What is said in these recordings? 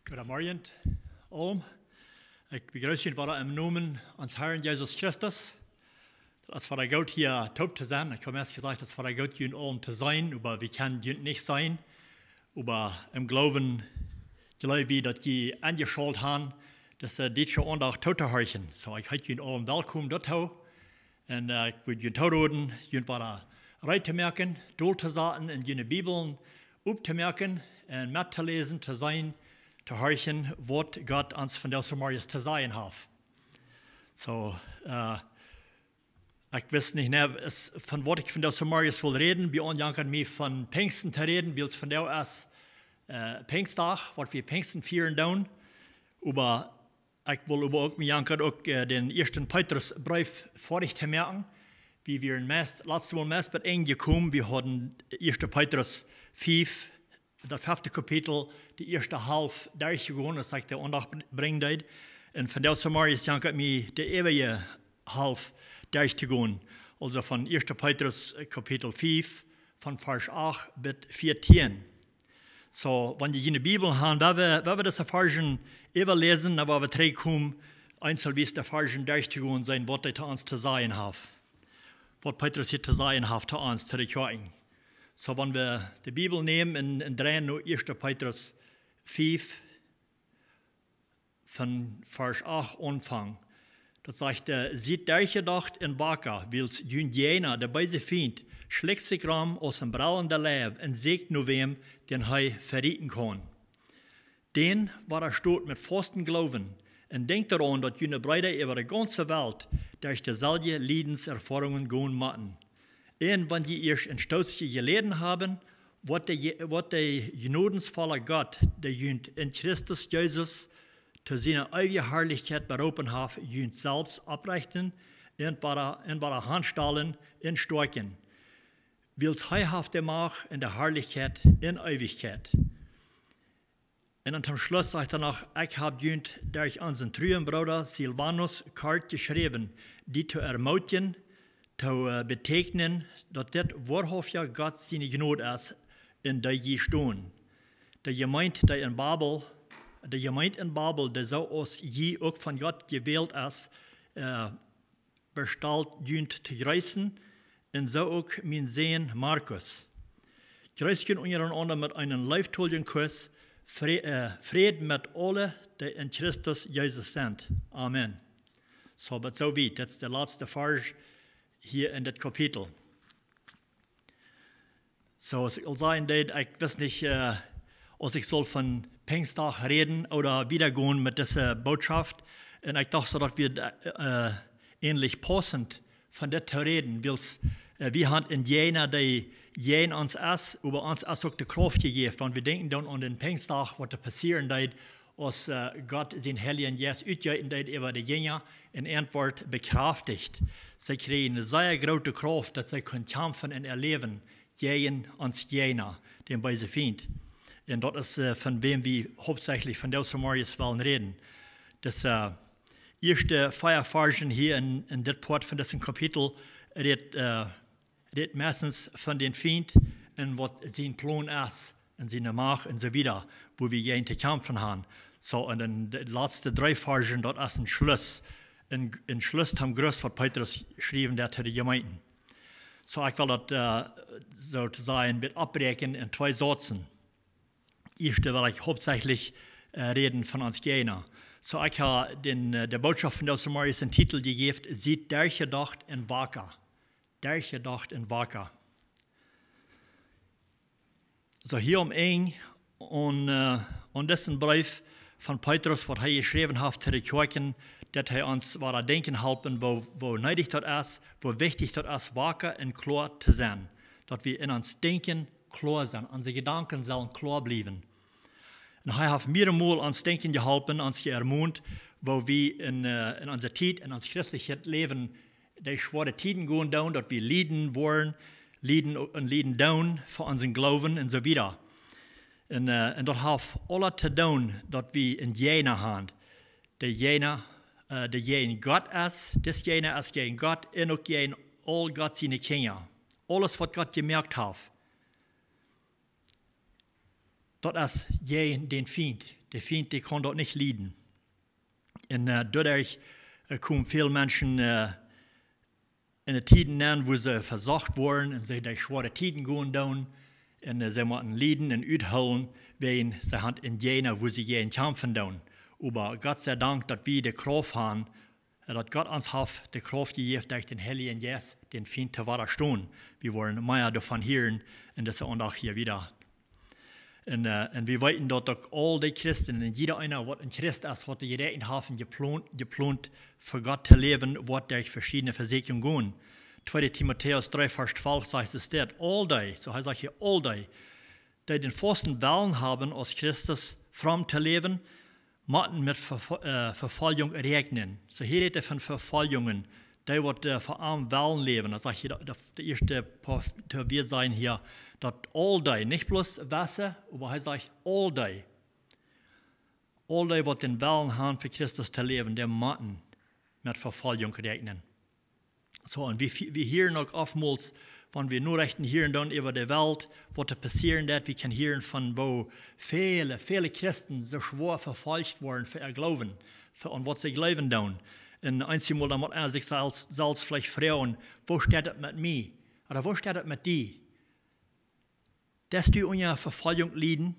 Goedemorgen, allemaal. Ik begrüße jullie voor im Namen uns Herrn Jesus Christus. Das war der Gott hier taub zu sein. Ich habe erst gesagt, das war der Gott jullie allem zu sein, aber wir können jullie nicht sein. Aber im Glauben, glaube ich, dass die angeschaut haben, dass dit schon auch tot zu hören. So, ich heiße jullie allem willkommen dort. Und ich würde jullie toten, jullie war rein zu merken, dort zu sagen, in jullie Bibeln aufzumerken und mitzulesen, zu sein, zu hören, was Gott uns von der Samarias zu sagen hat. So, ich weiß nicht mehr, von was ich von der Samarias will reden. Wir anjanken mich von Pfingsten zu reden, weil es von der erst Pfingsttag, was wir Pfingsten feiern tun. Aber ich will aber auch den ersten Petrusbrief fertig zu merken, wie wir letztes Mal meist mit gekommen. Wir hatten 1. Petrus 5, das 5. Kapitel, die erste halb durchgegangen, das ich der Andacht bringen will. Und von der Samarias jankt mich der ewige halb durchzugehen. Also von 1. Petrus Kapitel 5, von Vers 8 bis 14. So, wenn die in der Bibel haben, wenn wir das Versen überlesen, dann werden wir zurückkommen, einzeln der Versen durchzugehen sein, was er zu uns zu sagen hat. Was Petrus hier zu sagen hat, zu uns, zu der Kirche. So, wenn wir die Bibel nehmen, in 1. Petrus 5, von Vers 8 anfangen, das sagt sieht durchgedacht in Baka, wils jener, der böse Feind, schlägt sich ram aus dem brauenden Leib und sägt nur wem, den er verrieten kann. Den war er stot mit festem Glauben und denkt daran, dass jene Brüder über die ganze Welt durch dieselbe Leidenserfahrungen gehen müssen. Und wenn die erst ein Stoßchen geleden haben, wird der gnadensvolle Gott, der jünt in Christus Jesus zu seiner ewigen Herrlichkeit berufen hat, jünt selbst abrichten und bei der Hand stellen und stärken, wills heihafte Mach in der Herrlichkeit in Ewigkeit. Und am Schluss sagt er noch, ich habe jünt durch unseren treuen Bruder Silvanus kalt geschrieben, die zu ermutigen, zu betegnen, dass das wahrhaftig Gott seine Gnade ist, in der je stehen. Der Gemeinde, der in Babel, der so aus je auch von Gott gewählt ist, bestellt jünt zu grüßen, und so auch mein Sohn Markus. Grüßen untereinander mit einem leiftollen Kuss, Frieden mit allen, die in Christus Jesus sind. Amen. So, aber so weit, das ist der letzte Vers hier in das Kapitel. So, ich will sagen, ich weiß nicht, ob ich soll von Pfingsttag reden oder wiedergehen mit dieser Botschaft. Und ich dachte, dass wir ähnlich passend von das zu reden, weil wir haben in jener, die jen uns ist, über uns ist auch die Kraft gegeben. Wenn wir denken dann an den Pfingsttag, was da passieren wird, als Gott den Heiligen Geist utgeben wird über die Jünger, in Antwort bekräftigt. Sie kriegen eine sehr große Kraft, dass sie können kämpfen und erleben, gegen uns jener, den bösen Feind. Und das ist von wem wir hauptsächlich von der Samarias wollen reden. Das erste Feierfarsen hier in der Part von diesem Kapitel redet meistens von den Feind und was sein Plan ist und seine Macht und so weiter, wo wir gegen zu kämpfen haben. So, und dann die letzten 3 Versen, dort ist ein Schluss. Ein Schluss haben Groß, was Petrus geschrieben, der zu den Gemeinden. So, ich will das sozusagen mit abbrechen in 2 Sätzen. Erste will ich hauptsächlich reden von uns Jener. So, ich habe der Botschaft von der Samarias einen Titel gegeben, sieht durchgedacht in Wacker. Durchgedacht in Wacker. So, hier eng und diesen Brief von Petrus, was er geschrieben hat zu den Kirchen, dass er uns denken helfen, wo nötig das ist, wo wichtig das ist, wacker und klar zu sein. Dass wir in uns Denken klar sind, unsere Gedanken sollen klar bleiben. Und er hat mehrmals uns Denken geholfen, uns ermutigt, wo wir in unserer Zeit, in unser christliches Leben, die schwere Zeiten gehen down, dass wir leiden wollen, leiden down für unseren Glauben und so weiter. Und das hat alles zu tun, dass wir in jener haben, der jen Gott ist, das jener ist gegen Gott, und auch gegen all Gott seine Kinder. Alles, was Gott gemerkt hat. dat is jij den Feind. Der Feind, die kann dort nicht leiden. Und dadurch kommen viele Menschen in de tijden aan wo ze verzacht worden en ze die schwere tijden gaan doen en ze moeten lijden en uithouden, wegen ze hand in jena wo ze jeden kämpfen doen. Aber Gott sei Dank, dass wir die Kraft haben, dass Gott uns hat die Kraft gegeben, durch den Heiligen Geist den Feind zu widerstehen. Wir wollen mehr davon hören in dieser Andacht hier wieder. Und wir wissen, dass all die Christen, und jeder einer, was ein Christ ist, hat die Gedanken haben, geplant für Gott zu leben, was durch verschiedene Versicherungen gehen. 2. Timotheus 3, Vers 12 sagt es dort, all die, so heißt es hier, all die den festen Willen haben, als Christus fromm zu leben, müssen mit Verfolgung rechnen. So hier redet von Verfolgungen, die wird vor allem Willen leben. Das sage ich, der erste wird sein hier, dass all die, nicht bloß Wasser, aber er sagt all die, wird den Willen haben, für Christus zu leben, der müssen mit Verfolgung rechnen. So, und wir hören auch oftmals, wenn wir nur rechten hören dann über die Welt, was da passieren wird, wir können hören von, wo viele Christen so schwer verfolgt worden für ihr Glauben, und was sie glauben dann. Und einmal, da muss er sich selbst vielleicht fragen, wo steht das mit mir? Oder wo steht das mit dir? Dass du unter Verfolgung leiden,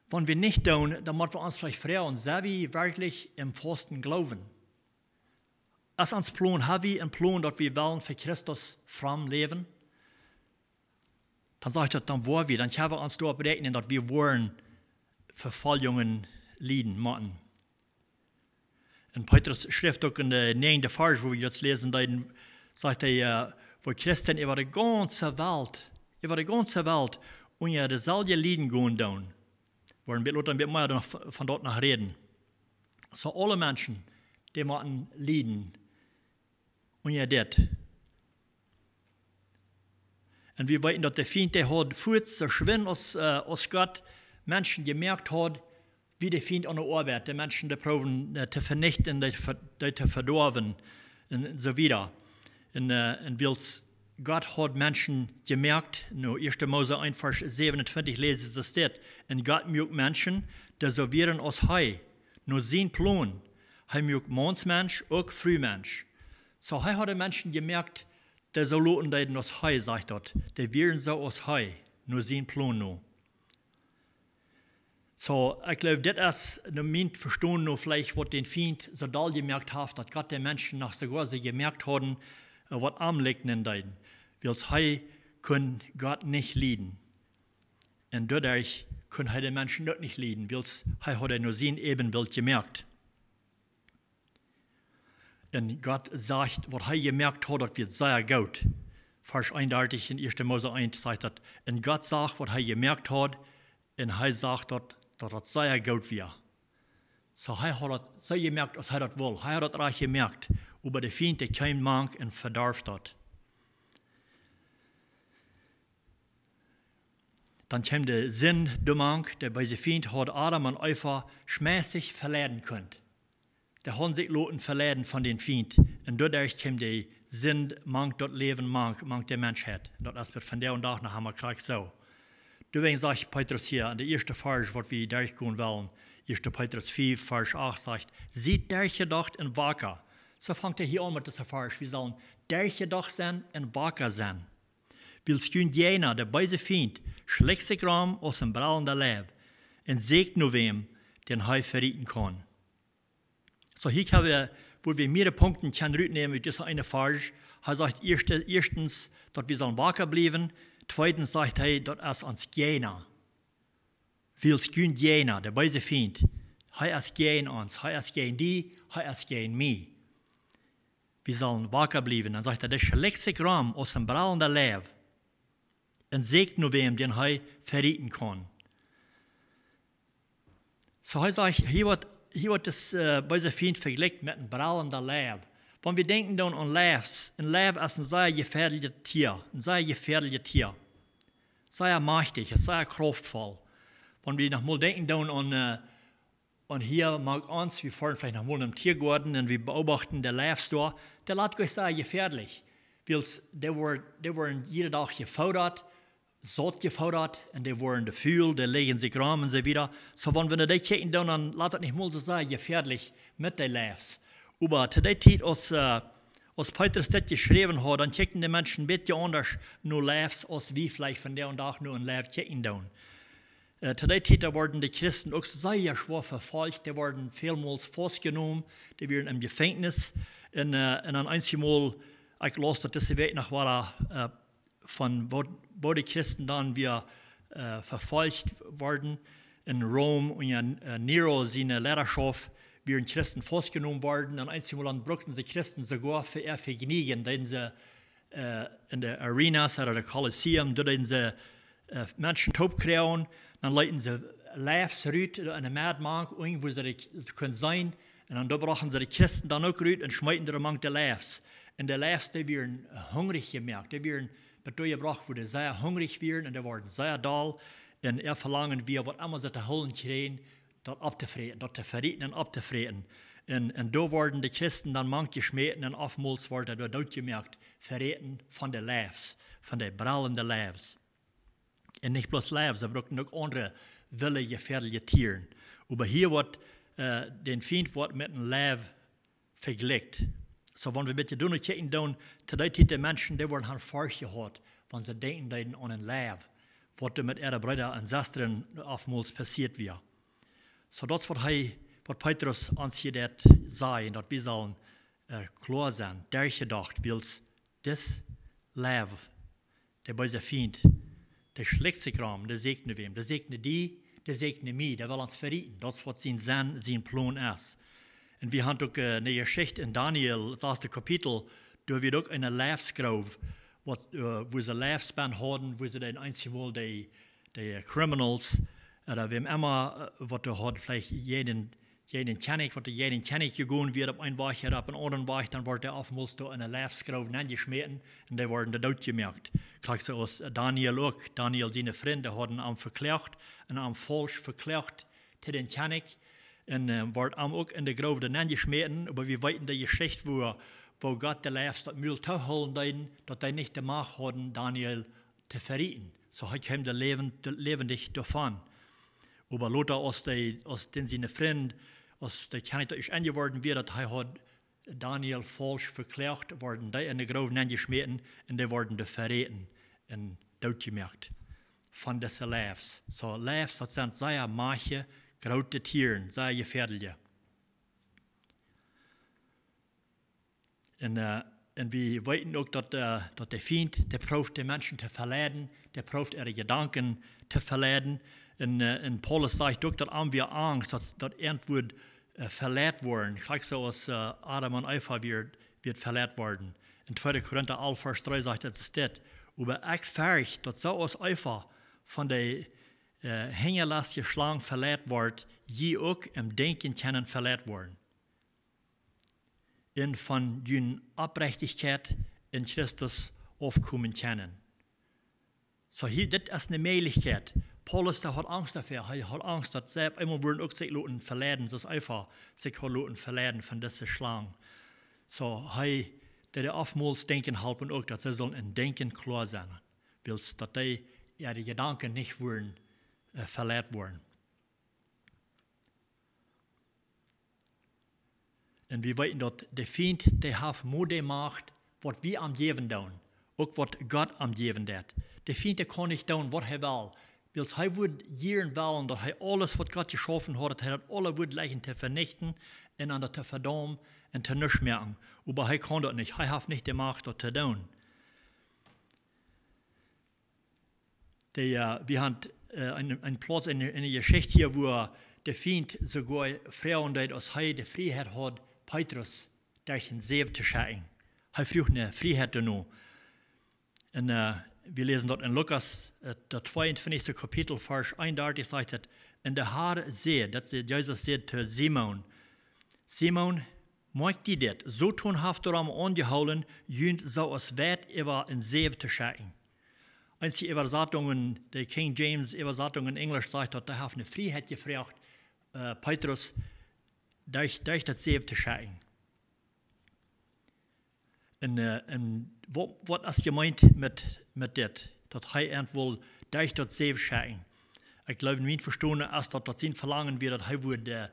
wenn wir nicht tun, dann müssen wir uns vielleicht fragen, sind wir wirklich im festen Glauben? Als uns Plan, haben wir einen Plan, dass wir wollen für Christus fromm leben? Dann sage ich, dann wollen wir, dann können wir uns dort berechnen, dass wir wollen Verfolgungen leiden müssen. In Petrus Schrift auch in der 9. Vers, wo wir jetzt lesen, dann sagt er, wo Christen über die ganze Welt unter dieselbe Leiden gehen down. Wollen wir ein bisschen mehr von dort nach reden. So alle Menschen, die müssen leiden unter das. Und wir wissen, dass der Feind, der hat viel zu schwimmen aus Gott, Menschen gemerkt hat, wie der Feind an der Arbeit, die Menschen, die proben zu vernichten, die zu verdorben und so weiter. Und Gott hat Menschen gemerkt, in 1. Mose 1, Vers 27 lesen es dort, und Gott mögt Menschen, die so wären aus Hai, nur sein Plan. Er mögt Mannsmensch, auch Frühmensch. So er hat die Menschen gemerkt, die so loten die aus Hai, sagt dort, die wären so aus Hai, nur sein Plan noch. So, ich glaube, das ist mein Verstehen noch vielleicht, was den Feind so doll gemerkt hat, dass Gott den Menschen nach sogar sie gemerkt haben, was am liegt in denen. Weil sie können Gott nicht leiden. Und dadurch können die Menschen dort nicht leiden, weil er hat nur sein Ebenbild gemerkt. Und Gott sagt, was er gemerkt hat, das wird sehr gut. Vers 31 in 1. Mose 1 sagt das. Und Gott sagt, was er gemerkt hat, und er sagt, dass das sehr gut wird. So er hat das sehr gemerkt, als er das will. Er hat das recht gemerkt, aber der Feind, der kein Mank und verdarf das. Dann kam der Sinn, der Mank, der bei dem Feind hat Adam und Eva schmäßig verleiden können. Der haben sich loten verleiden von den Feind. Und dadurch kam der Sinn, Mank, dort Leben, Mank der Menschheit. Und das wird von der und nach haben wir gleich so. Deswegen sagt Petrus hier, an der ersten Vers, was wir durchgehen wollen, 1. Petrus 4, Vers 8 sagt, seht durchgedacht und wacker. So fängt er hier an mit dieser Vers. Wir sollen durchgedacht sein und wacker sein. Weil skün jener, der böse Feind, schlägt sich rum aus dem brallenden Leib und sägt nur wem, den er verrieten kann. So hier haben wir, wo wir mehrere Punkte nehmen mit dieser eine Vers. Er sagt erstens, dass wir sollen wacker bleiben. Zweitens sagt er, dass uns jener, weil skün jener, der böse Feind, er ist gegen uns, er ist gegen die, er ist gegen mich. Wir sollen wacker bleiben. Dann sagt er, der schlägt sich rum aus dem brallenden Leib und sägt nur wem, den er verrieten kann. So er sagt, hier wird das böse Feind verglichen mit einem brallenden Leib. Wenn wir denken dann an Leibs, ein Leib ist ein sehr gefährliches Tier, sehr mächtig, sehr kraftvoll. Wenn wir nochmal denken dann an hier mag uns, wir fahren vielleicht nochmal im Tiergarten und wir beobachten den Leibs da, der lässt sich sehr gefährlich, weil der wird jeden Tag gefordert, zot gefordert und die wurden gefühlt, die legen sich rum und so wieder. So, wenn wir das kicken, dann lass es nicht mal so sein, gefährlich mit den Leibs. Aber zu der Zeit, als Petrus das geschrieben hat, dann kicken die Menschen ein bisschen anders nur Leibs, als wie vielleicht von der und auch nur ein Leib kicken. Zu der Zeit wurden die Christen auch sehr schwer verfolgt, die wurden vielmals festgenommen, die waren im Gefängnis. Und ein einziges Mal, ich las das diese Woche noch, war von wo die Christen dann wieder verfolgt wurden in Rom und Nero seine Lehrerschaft wären Christen festgenommen worden und einzig Mal brauchten die Christen sogar für ihr Vergnügen, denn sie in der Arenas oder der Kolosseum, dort sie Menschen taub kriegen, dann leiten sie Leibs rüt in eine Märkte, wo sie können sein, und dann da brachen sie die Christen dann auch rüt und schmeiten die among die Leibs. Und die Leibs, die werden hungrig gemerkt, die werden gebracht, wo die sehr hungrig werden und die werden sehr doll. Und verlangen wir, was immer sie zu holen kriegen, dort abzufrieden, dort zu verrieten und abzufrieden. Und da wurden die Christen dann manche geschmeten und oftmals wurde dort ausgemerkt, verrieten von den Leibs, von den brallenden Leibs. Und nicht bloß Leibs, sie brauchten auch andere willige, gefährliche Tiere. Aber hier wird den Feind mit einem Leib verglichen. So, wenn wir bitte tun, kicken, zu der Zeit die Menschen, die wurden halt falsch gehabt, wenn sie denken an ein Leib, was mit ihren Brüdern und Schwestern oftmals passiert wird. So, das ist, was Petrus uns hier sagt, dass wir sollen klar sein, durchgedacht, weil das Leib, der bei sich Feind, der schlägt sich rum, der segnet wem, der segnet die, der segnet mich, der will uns verrieten. Das ist, was sein Plan ist. Und wir haben auch eine Geschichte in Daniel, das erste Kapitel, da wird auch eine Leibsgrave, wo sie Leibsband haben, wo sie dann einzig Mal die Criminals, oder wem immer, was da hat, vielleicht jeden Kennig, was jeden Kennig gegangen wird, auf einen Weg oder auf einen anderen Weg, dann wird der oftmals da in eine Leibsgrave angeschmissen und die werden da dort gemerkt. Gleich so aus Daniel auch. Daniel, seine Freunde, haben ihn verklagt und ihn falsch verklagt zu den Kennig. Und wird auch in der Grove dann angeschmissen, aber wir wissen die Geschichte, wo Gott der Leibs das Müll zu holen, dass die nicht die Macht hatten, Daniel zu verrieten. So hat ihm der lebendig davon. Aber Lothar, aus den seine Freund, aus der Kennig ist angeworden wird, dass hat Daniel falsch verklagt, worden die in der Grove angeschmissen und die wurden verraten und totgemerkt von diesen Leibs. So Leibs, das sind sehr manche große Tiere, sehr gefährliche. Und wir wissen auch, dass der Feind, der probt die Menschen zu verleiten, der probt ihre Gedanken zu verleiten. Und Paulus sagt auch, dass haben wir Angst, dass irgendwo verletzt werden. Gleich so als Adam und Eva wird verletzt worden. In 2. Korinther 11, Vers 3 sagt es das. Aber ich fürchte, dass so als Eva von der Hängerlast geschlagen verletzt wird, je auch im Denken können verletzt werden. Und von der Abrechtigkeit in Christus aufkommen können. So hier, das ist eine Möglichkeit. Paulus hat Angst dafür. Er hat Angst, dass selbst einmal würden auch sich Leute verleiten, das ist einfach sich Leute verleiten von diesen Schlangen. So, der oftmals denken helfen auch, dass sie sollen in Denken klar sein, weil dass die Gedanken nicht würden verletzt werden. Und wir wissen, dass der Feind, der hat Mode macht, was wir am Geben tun, auch was Gott am Geben tut. Der Feind, der kann nicht tun, was er will. Weil er würde jeden wollen, dass er alles, was Gott geschaffen hat, er hat alle würde gleich zu vernichten, einander zu verdammen und zu nichts merken. Aber er kann das nicht. Er hat nicht die Macht, das zu tun. Wir haben einen Platz in der Geschichte hier, wo der Feind sogar Frauen, die als er die Freiheit hat, Petrus durch den See zu schicken. Er fragt eine Freiheit noch. Und wir lesen dort in Lukas, das 22. Kapitel, Vers 31, sagt es, in der Herr sagt, dass Jesus sagt zu Simon, Simon, mag die das, so tun haft du am angehauen, jünd so als wert über in See zu schicken. Einzige Übersetzungen, der King James Übersetzung in Englisch sagt, dass er eine Freiheit gefragt, Petrus, durch das See zu schicken. Und was ist gemeint mit das? dat hij entwol durch dat zeven schicken. Ik geloof in mijn verstanden, als dat zijn verlangen weer, dat hij wordt de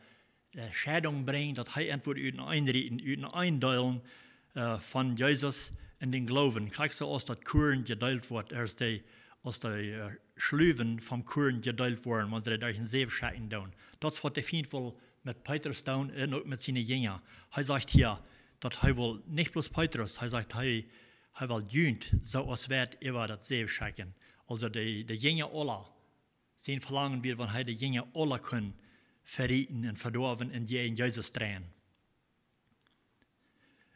Scheidung brengt, dat hij entwol uit een eindelen van Jezus en den Glauben. Kijk zo als dat Kuren gedeeld wordt, als de Schluven vom Kuren gedeeld worden, wanneer ze durch een zeven schicken doen. Dat is wat de vriend wil met Petrus doen en ook met zijn jünger. Hij zegt hier, dat hij wil niet bloß Petrus, hij zegt, hij wil junt, zoals werd over dat zeven schicken. Also de jünger alle, zijn verlangen weer, wanneer hij de jünger alle kan verrieten en verdorven en je in Jezus drehen.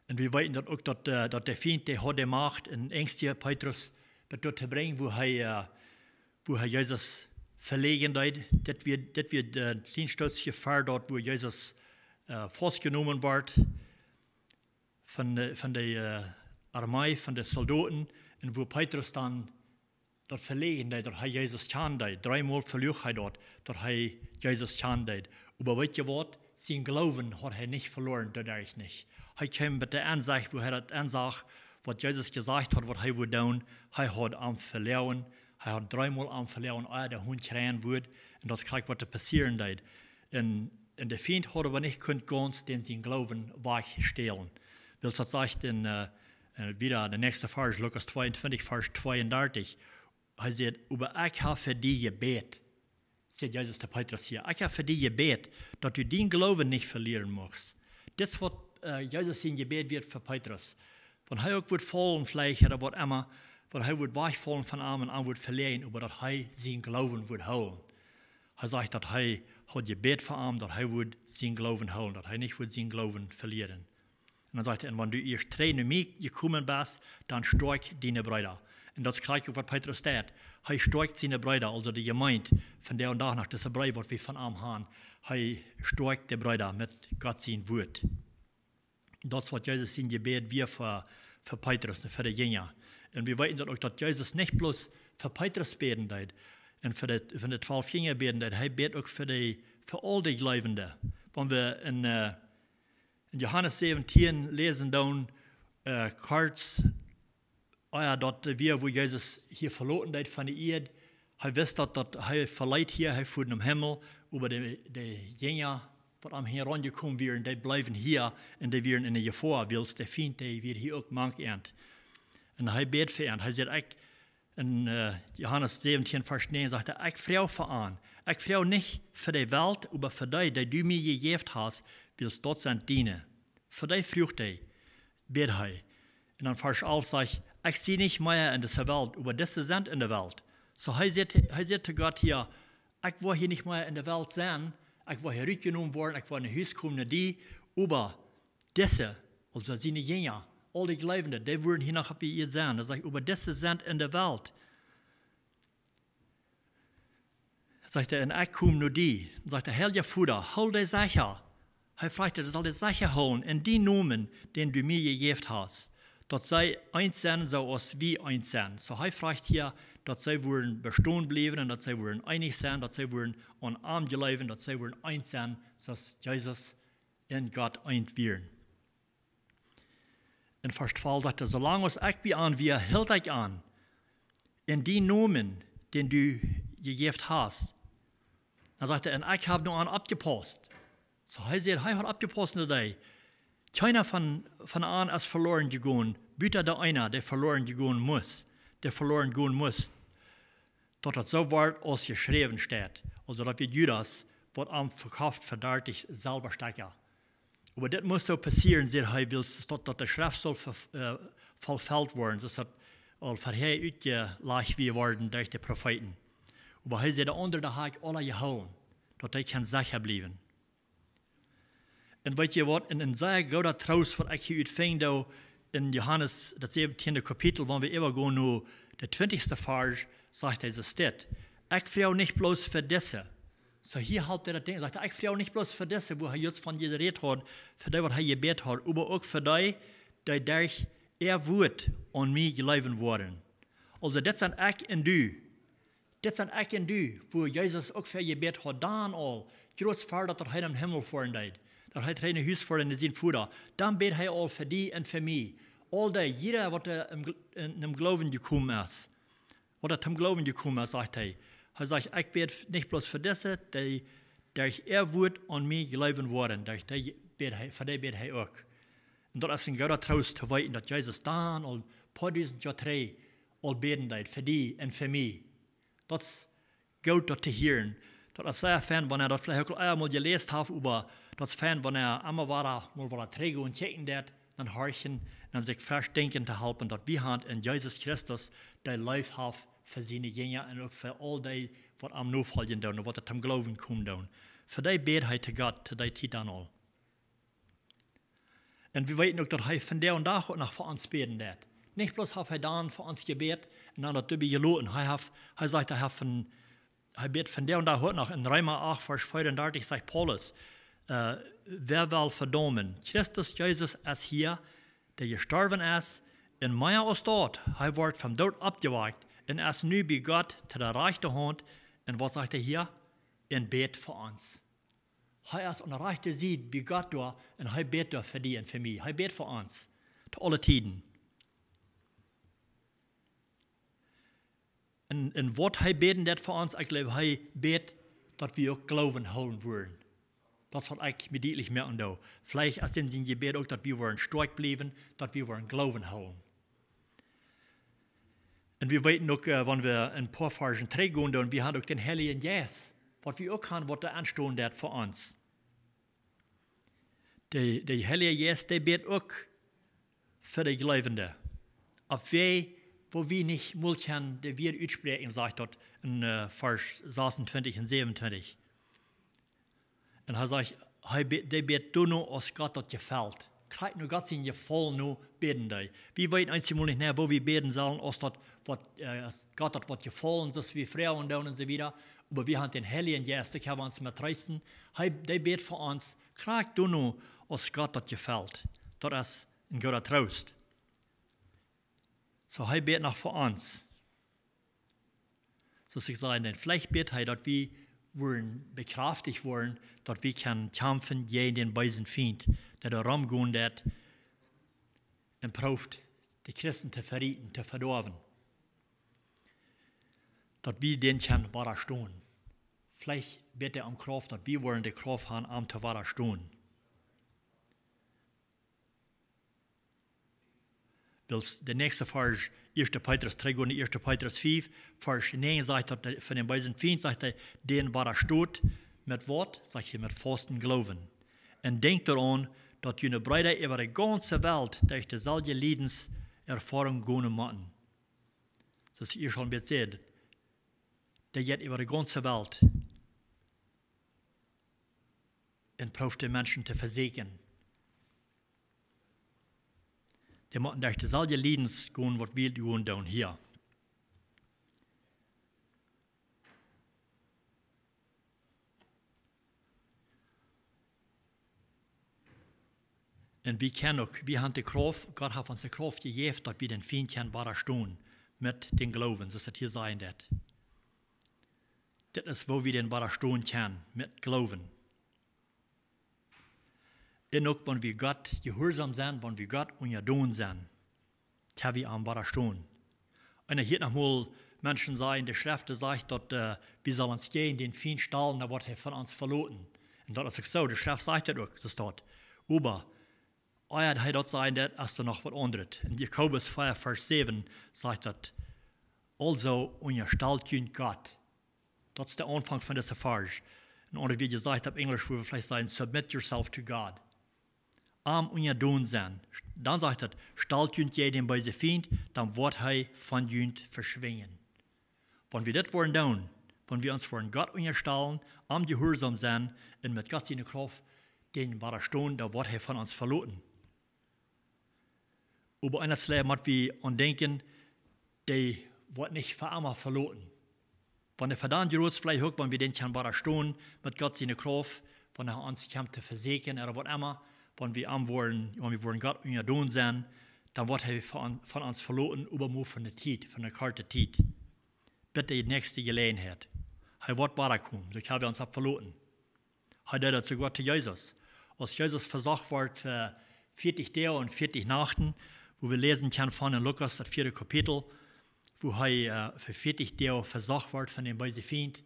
En we weten dat ook dat de vriend die had de macht en engste Petrus tot te brengen, wo hij Jezus verlegen deed. Dat wird de kleinstützige Fahrt dort, wo Jezus vastgenomen wordt van de armee, van de soldaten, en wo Petrus dan dat verlegen deed, dat hij Jezus tjan deed. 3 maal verloor hij dat hij Jezus tjan deed. Maar weet je wat? Zijn Glauben had hij niet verloren, dadurch niet. Hij kwam met de aanzag, wo hij dat aanzag, wat Jezus gezegd had, wat hij wil doen. Hij had am verloren. Hij had 3 maal am verloren, de hond krijgen wordt. En dat is gelijk wat er passeren deed. En de vriend hadden we niet kunnen ganz den zijn Glauben wegstellen. Wil dat zegt in wieder de nächste vers, Lukas 22, vers 32. Hij zegt, aber ik heb voor die gebed, zegt Jezus te Petrus hier, ik heb voor die gebed, dat u die Glauben niet verlieren mocht. Dat is wat Jezus in gebed wird voor Petrus. Van hij ook wordt vallen vielleicht, oder wat immer, van hij wordt wegvallen van hem en aan wordt verlegen, aber dat hij zijn Glauben wordt houden. Hij zegt dat hij had gebed voor hem, dat hij wordt zijn Glauben houden, dat hij niet wordt zijn Glauben verlieren. En dan zegt hij, en wanneer du eerst 3 mee gekomen bent, dan sterk deine Brüder. En dat is gelijk wat Petrus staat. Hij sterkt zijn Brüder, also de gemeente van der en dag nach deze Brei, wat we van hem gaan. Hij sterkt de Brüder met God zijn woord. Dat is wat Jezus in gebed weer voor Petrus en voor de jünger. En we weten dat ook dat Jezus niet bloß voor Petrus beden deed. En voor de 12 jünger beden deed. Hij bedt ook voor al die Gelovigen. Wanneer we in Johannes 17 lezen dan kurz, dat wir, wo Jezus hier verloren deed van de eerd, hij wist dat hij verleidt hier, hij voert naar hemel, maar de jünger, wat aan hier rondgekomen werden, die blijven hier en die werden in de gevaar, wils de vriend, die weer hier ook mank eend. En hij bedt voor hen. Hij zegt, in Johannes 17, vers 9, zegt hij, ik vrouw voor aan. Ik vrouw niet voor de wereld, maar voor die du mij gegeven hast, wils dat zijn dienen. Voor die vroeg hij, bid hij. En dan vers 11 zegt, ik zie niet meer in deze wereld, maar deze zijn in de wereld. So hij zegt te God hier, ik wil hier niet meer in de wereld zijn, ik wil hier uitgenomen worden, ik wil in huis komen naar die, maar deze, also zijn jünger, al die Gelovigen, die worden hier nog op je zijn. Dan zegt, maar deze zijn in de wereld. Dan zegt hij, en ik kom naar die. Dan zegt hij, Heilige Vader, hou die Sache. Hij vraagt, er zal die Sache houden, en die noemen, den du mir gegeven hast. Dat zij eins zijn zoals wie eins zijn. So hij vraagt hier, dat zij worden bestaan blijven en dat zij worden einig zijn, dat zij worden omarm geloven, dat zij worden eins zijn, zoals Jezus en God eins werden. In vers 12 zegt hij, zolang als ik bij aan wie hield ik aan, in die noemen, den du gegeven hast. Dan zegt hij, en ik heb nu aan opgepast. So hij zegt, hij had opgepast naar die. Keiner van aan is verloren gegaan, buiten de einer, der verloren gegaan muss. Der verloren gaan muss. Dat het zo wordt als geschreven staat. Also dat wir Judas wordt am verkauft voor 30 Silberstücke. Aber das muss so passieren, zegt hij, dat de schrift zal vervuld worden, zodat al verheer uitgelegd weer worden door de profeten. Maar hij zegt, onder de haak alle gehouden, dat hij kan zeker blijven. En weet je wat, in een zeer grote troost wat ik hier uitving, in Johannes, dat 17e kapitel, wanneer we even gaan naar de 20e vers, zegt hij zo dit. Ik vrouw niet bloos voor deze. So hier houdt hij dat ding, zegt hij, ik vrouw niet bloos voor deze, wo hij juist van je gereed had, voor die wat hij gebed had, maar ook voor die durch woord aan mij gegeven worden. Also, dat zijn ik en du. Dit zijn ik en du, wo Jezus ook voor je gebed had, dan al, groot ver dat hij in de hemel voeren deed. Dat hij het huis voor in zijn voeder. Dan bedt hij al voor die en voor mij. Al die, jeder wat in hem geloven gekomen is. Wat er zum Glauben gekommen ist, sagt er. Er sagt, ich werde nicht bloß für diese, die durch er Wort an mich glauben worden, für die wird er auch. Und das ist ein guter Trost zu wissen, dass Jesus dann al paar tausend Jahre drei al beten deed, für die und für mich. Das ist gut, das zu hören. Das ist sehr fan, wenn er das vielleicht auch einmal gelesen hat, über das fan, wenn er einmal war träge und checken dat, dann horchen, dann sich fest denken zu helfen, dass wir haben in Jesus Christus der Life haben für seine Jünger und auch für all die, was am Nachfolgen tun und was zum Glauben kommen tun. Für die Betet zu Gott, zu die Zeit an all. Und wir wissen auch, dass er von der und da auch noch für uns beten wird. Nicht bloß hat er dann für uns gebetet und dann hat er geloten. Er sagt, er betet von der und da heute noch. In Römer 8, Vers 34 sagt Paulus, wer will verdammen? Christus Jesus ist hier, der gestorben ist, in meiner aus dort. Er wird vom Tod abgeweicht und ist nu bei Gott zu der rechten Hand. Und was sagt er hier? In Bet für uns. Er ist an der rechten Seite bei Gott da und er betet für die und für mich. Er betet für uns. Zu alle Tiden. Und was er beten das für uns, ich glaube, er betet, dass wir auch Glauben holen wollen. Das hat ich mir deutlich merken da. Vielleicht ist in sein Gebet auch, dass wir wollen stark bleiben, dass wir wollen Glauben holen. Und wir wissen auch, wenn wir ein paar Versen gehen, und wir haben auch den Heiligen Geist, was wir auch haben, was da anstehen wird für uns. Der Heilige Geist, der betet auch für die Glaubenden. Auf wen, wo wir nicht mal können, der wir aussprechen, sagt dort in Vers 26 und 27. Und er sagt, der betet nur, als Gott das gefällt. Kriegt nur Gott sein Gefallen, nur beten die. Wir wissen einmal nicht mehr, wo wir beten sollen, als Gott hat was gefallen, so wie Frauen und so weiter. Aber wir haben den Heiligen Geist, da können wir uns mit reißen. Der betet für uns, kriegt nur, als Gott das gefällt. Das ist ein guter Trost. So, er betet noch für uns. So ich sage, denn vielleicht betet er, dass wir bekräftigt werden, dass wir kämpfen gegen den bösen Feind, der da rumgehen wird und probt, die Christen zu verrieten, zu verdorben. Dass wir den können widerstehen. Vielleicht betet er um Kraft, dass wir wollen die Kraft haben, um zu widerstehen. Der nächste Vers, 1. Petrus 3 und 1. Petrus 5, Vers 9 sagt, dass von dem bösen Feind sagt er, den widersteht mit Wort, sagt er, mit Fasten Glauben. Und denkt daran, dass jene Brüder über die ganze Welt durch dieselbe Leidenserfahrung gehen müssen. Das ist ihr schon erzählt. Der geht über die ganze Welt und probt die Menschen zu versegnen. Die müssen durch dieselbe Leidens gehen, was wir tun hier. Und wir haben die Kraft, Gott hat uns die Kraft gegeben, dass wir den Feind widerstehen mit dem Glauben, das hier sein wird. Das ist, wo wir den widerstehen können, mit Glauben. Und auch, wenn wir Gott gehorsam sind, wenn wir Gott unterdun sind, können wir am widerstehen. Und hier nochmal Menschen sagen, die Schrift sagt, dass wir sollen uns gegen den Feind stellen, dann wird er von uns verloren. Und das ist so, die Schrift sagt das auch, das dort. Aber, euer hat dort sein, das ist noch was anderes. In Jakobus 4, Vers 7 sagt das, also unterstellt ihr Gott. Das ist der Anfang von dieser Vers. Und wie gesagt auf Englisch, wo wir vielleicht sagen, submit yourself to God. Am unterdun sein. Dann sagt er, stellt jünt jeden bei sich Feind, dann wird er von jünt verschwingen. Wenn wir das wollen tun, wenn wir uns von Gott unterstellen, am Gehorsam sein und mit Gott seine Kraft den widerstehen, dann wird er von uns verloren. Aber eines muss wir denken, der wird nicht für immer verloren. Wenn er verdammt groß vielleicht auch, wenn wir den können widerstehen, mit Gott seine Kraft, wenn er uns kommt zu versegnen oder was immer, wenn wir wollen Gott unterdun sein, dann wird er von uns verloren, übermut von der Zeit, von der karten Zeit. Bitte die nächste Gelegenheit. Er wird weiterkommen, so haben wir uns verloren. Er hat dazu Gott zu Jesus. Als Jesus versucht wird für 40 Tage und 40 Nachten, wo wir lesen können von in Lukas, das 4. Kapitel, wo er für 40 Jahre versagt wird von dem bösen Feind.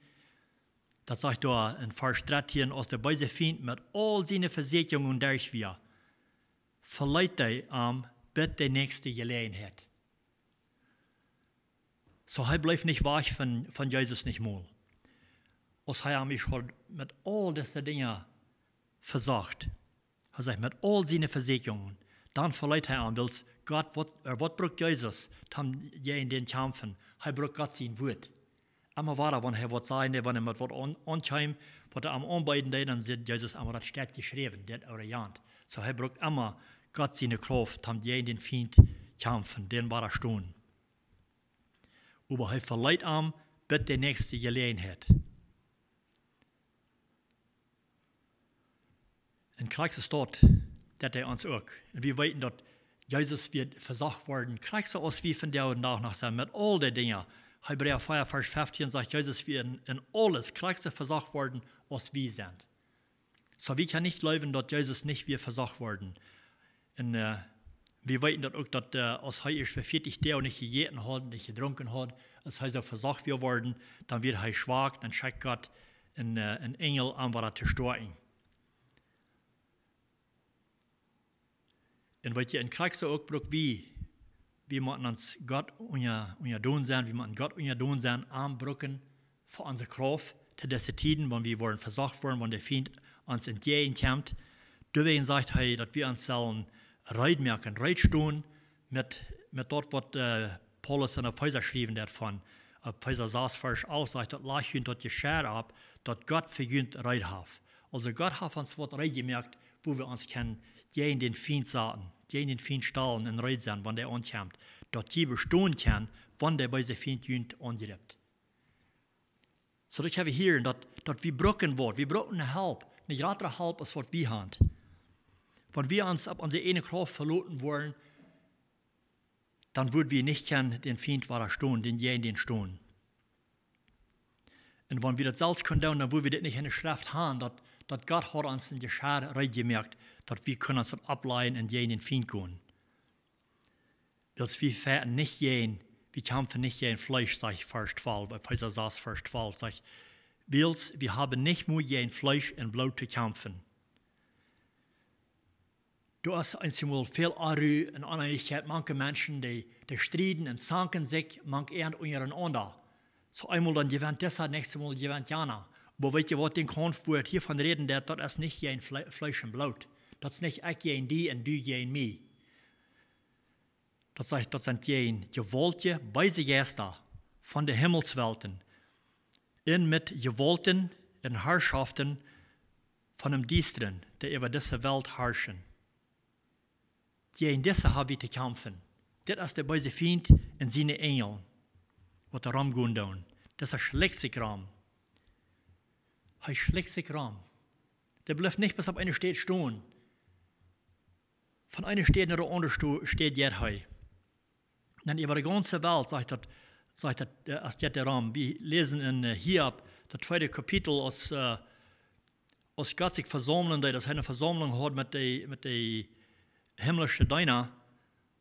Das sagt da in Vers 13, als der böse Feind mit all seinen Versicherungen durch wir, verleiht er bis der nächste Gelegenheit. So er bleibt nicht weg von Jesus nicht mal. Als er mich mit all diesen Dingen versagt, er sagt, mit all seinen Versicherungen, dann verleiht er weil Gott, was braucht Jesus, dann in den Kämpfen, er braucht Gott sein Wort. Immer weiter, wenn er was sagen, wenn er mit was ankommt, was er am Anbeiten hat, dann sieht Jesus immer, das steht geschrieben, das Orient. So er braucht immer Gott seine Kraft, dann in den Feind kämpfen, den war er stehen. Aber er verleiht bis der nächste Gelegenheit. In Christus steht, dass er uns auch. Und wir wissen, dass Jesus wird versagt worden. Christus aus wie von der und nach sein, mit all den Dingen. Hebräer 4, Vers 15 sagt, Jesus wird in alles Christus versagt worden, als wir sind. So wir können nicht glauben, dass Jesus nicht wird versagt worden. Und wir wissen auch, dass als er für 40 Tage nicht gegessen hat, nicht getrunken hat, als er so versagt wird worden, dann wird er schwach, dann schickt Gott einen Engel an, was er zu steuern. Und was ihr in Christus auch braucht, wie man uns Gott unser Tun sein, wie man Gott unser Tun sein, anbrücken für unsere Kraft, zu diesen Tiden, wenn wir wollen versagt werden, wenn der Feind uns entgegenkommt. Deswegen sagt er, dass wir uns sollen merken, stehen mit dort, was Paulus in Epheser geschrieben hat, von Epheser 6, Vers 8, sagt, dass lachen dort geschehen ab, dass Gott vergönnt Reit hat. Also Gott hat uns was gemerkt, wo wir uns kennen, gegen den Feind sagen, gegen den Feind stahlen und Reit sein, wenn der ankommt, dass die bestehen kann, wenn der bei der Feind angreift. So dass wir hier, dass wir brauchen wird, wir brauchen Hilfe, nicht gerade Hilfe, als was wir haben. Wenn wir uns ab unsere eine Kraft verloren wollen, dann würden wir nicht den Feind weiter stehen, den stehen. Und wenn wir das selbst können, dann würden wir das nicht in der Schrift haben, dass Gott hat uns in der Schade gemerkt, dass wir können uns das ableiten und den Feind gehen. Dass wir fährten nicht wir kämpfen nicht gegen Fleisch, sagt Vers 12, bei Epheser 6, Vers 12, sagt, wir haben nicht nur gegen Fleisch und Blut zu kämpfen. Du hast einmal viel Arü und Uneinigkeit, manche Menschen, die streiten und zanken sich, manche eher untereinander. So einmal dann gewinnt dieser, nächstes Mal gewinnt Jana. Aber weißt du, was den Kampf wird hiervon reden, das ist nicht gegen Fleisch und Blut. Das ist nicht ich gegen die und du gegen mich. Das sind gegen gewollte, weise Geister von den Himmelswelten. In mit Gewalten und Herrschaften von dem Düsteren, der über diese Welt herrschen. Gegen diese haben wir zu kämpfen. Das ist der böse Feind und seine Engel, was er rumgehen tun. Das ist schlägt sich rum. Er schlägt sich rum. Der bleibt nicht bis auf eine Stadt stehen. Von einer Stadt nach der anderen steht jetzt er. Dann über die ganze Welt sagt das der Raum. Wir lesen in Hiob, das 2. Kapitel, als Gott sich versammeln, dass er eine Versammlung hat mit der himmlischen Diener.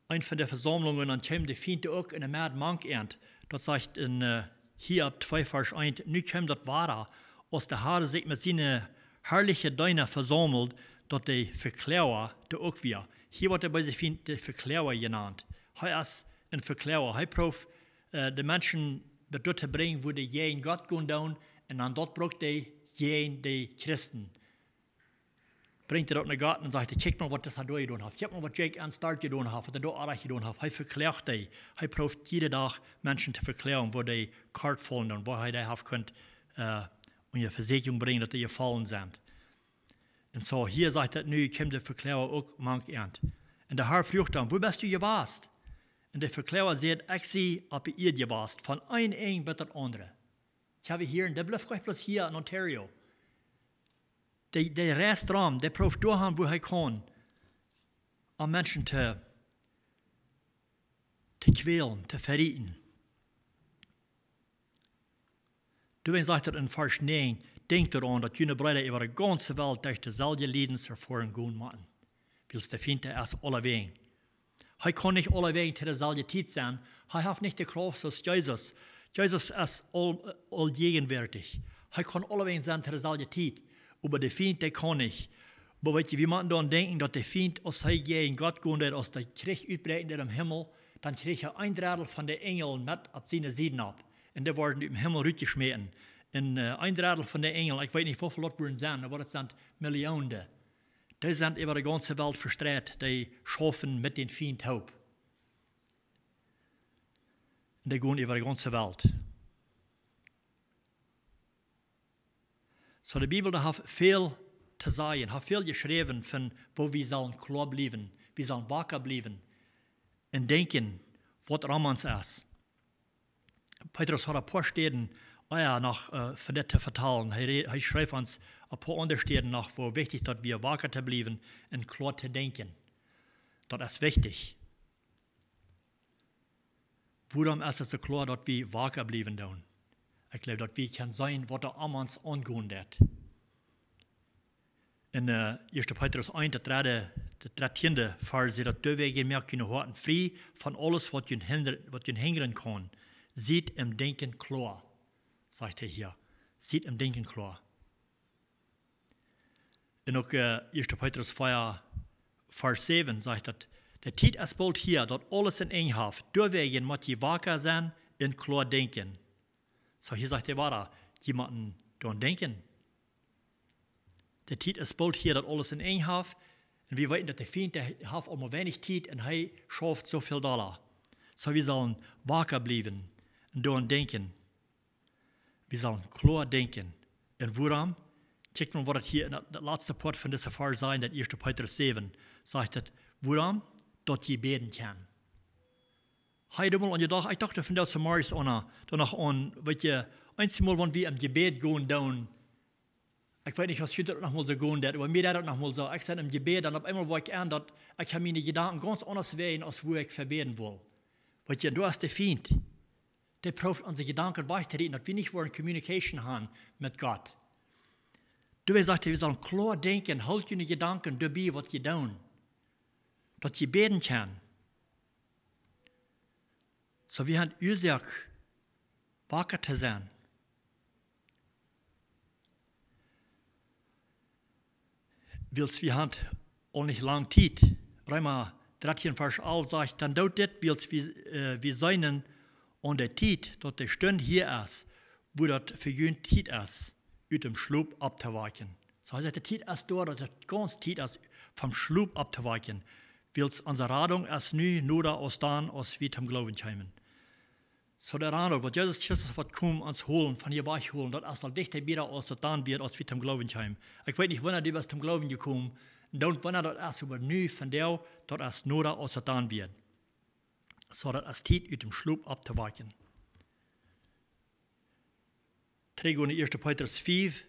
Ein von der Versammlungen, dann kam der Feind auch in der Mad Mank ernt. Das sagt in Hiob 2, Vers 1, nu kommt das Wahre, als der Herr sich mit seinen herrlichen Diener versammelt, dass der Verklärer, der auch wir. Hier wird er bei sich Feind der Verklärer genannt. Er ist ein Verklärer. Er braucht die Menschen dort bringen, wo die gegen Gott gehen down, und dann dort braucht er gegen die Christen. Bringt er dort in den Garten und sagt, guck mal, was das da getan hat. Guck mal, was Jake Anstart getan hat, was er da auch getan hat. Er verklärt die. Er braucht jeden Tag Menschen zu verklären, wo die Kart fallen und wo er die könnt, eine Versicherung bringen, dass die gefallen sind. Und so, hier sagt er, nu kommt der Verklärer auch manch ernt. Und der Herr fragt dann, wo bist du gewast? Und der Verklärer sagt, ich sehe, ob ihr gewast, von ein bis das andere. Ich habe hier, und der bleibt gleich bloß hier in Ontario. Der Restaurant, der braucht durchhaben, wo er kann, um Menschen zu quälen, zu verrieten. Deswegen sagt er in Vers 9, denkt daran, dass jene Brüder über die ganze Welt durch dieselbe Lebenserfahrung gehen müssen. Weil der Feind ist alle Wegen. Er kann nicht alle Wege zu derselben Zeit sein. Er hat nicht die Kraft als Jesus. Jesus ist allgegenwärtig. Er kann alle Wege sein zu derselben Zeit. Aber der Feind, der kann nicht. Aber weißt du, wir müssen dann denken, dass der Feind, als er gegen Gott geht, als der Krieg uitbreiten im Himmel, dann kriegt er ein Drittel von den Engeln mit auf seine Seiten ab. Und die werden im Himmel rausgeschmissen. Und ein Drittel von den Engeln, ich weiß nicht, wie viele Leute würden sein, aber das sind Millionen. Die sind über die ganze Welt verstreut, die schaffen mit den Feind Hoop. Und die gehen über die ganze Welt. So die Bibel hat viel zu sagen, hat viel geschrieben, von wo wir sollen klar bleiben, wir sollen wacker bleiben und denken, was Ramans ist. Petrus hat ein paar Stellen von das zu vertalen. Er schreibt uns ein paar andere Stellen nach, wo wichtig, dass wir wacker zu bleiben und klar zu denken. Das ist wichtig. Warum ist es so klar, dass wir wacker bleiben tun? Ich glaube, dass wir können sein, was er an uns angehen wird. In 1. Petrus 1, der 13. Vers, dass wir gemerkt können, Horten frei von alles, was ihn hindern kann. Sieht im Denken klar, sagt er hier. Sieht im Denken klar. Und auch 1. Petrus 4, Vers 7 sagt, dass der Zeit ist bald hier, dass alles in eng hat. Deswegen muss je wacker sein und klar denken. So hier sagt er weiter, jemanden daran denken. Der Zeit ist bald hier, dass alles in eng hat. Und wir wissen, dass der Feind hat immer wenig Zeit und er schafft so viel Dollar. So wir sollen wacker bleiben und daran denken. Wir sollen klar denken. Und warum? Check mal, was das hier in der letzten Part von dieser Vers sein, das 1. Petrus 7, sagt das, warum? Dass je beten kann. Heute mal an die Tag, ich dachte von der Samaris danach an, weißt du, einmal, wenn wir im Gebet gehen, dann, ich weiß nicht, was heute noch mal so gehen wird, aber mir das noch mal so, ich sage im Gebet, dann auf einmal war ich an, dass ich meine Gedanken ganz anders wählen, als wo ich verbeten will. Weißt du, du hast den Feind, der probiert unsere Gedanken weiterzureden, dass wir nicht wollen Communication haben mit Gott. Du sagst, wir sollen klar denken, halt deine Gedanken dabei, was ihr tun. Dass ihr beten kann. So wir haben Ursache, wacker zu sein. Wir haben auch nicht lang Zeit. Römer 13, Vers 11 sagt, dann tut das, wir seinen an der Zeit, dass der Stunde hier ist, wo das für jeden Zeit ist, aus dem Schlaf abzuweichen. So heißt, der Zeit ist da, dass der ganze Zeit ist, vom Schlaf abzuweichen. Weil unsere Radung ist nie nur da aus dann, als wir zum Glauben kommen. So der Radung, was Jesus Christus wird kommen, uns holen, von hier wegholen, das ist noch dichter wieder, als das dann wird, als wir zum Glauben kommen. Ich weiß nicht, wann er zum Glauben gekommen ist, und wann er das ist, aber nie von der, das ist nur da, als das dann wird. So das ist Zeit, aus dem Schlaf abzuweichen. Träger in 1. Petrus 5,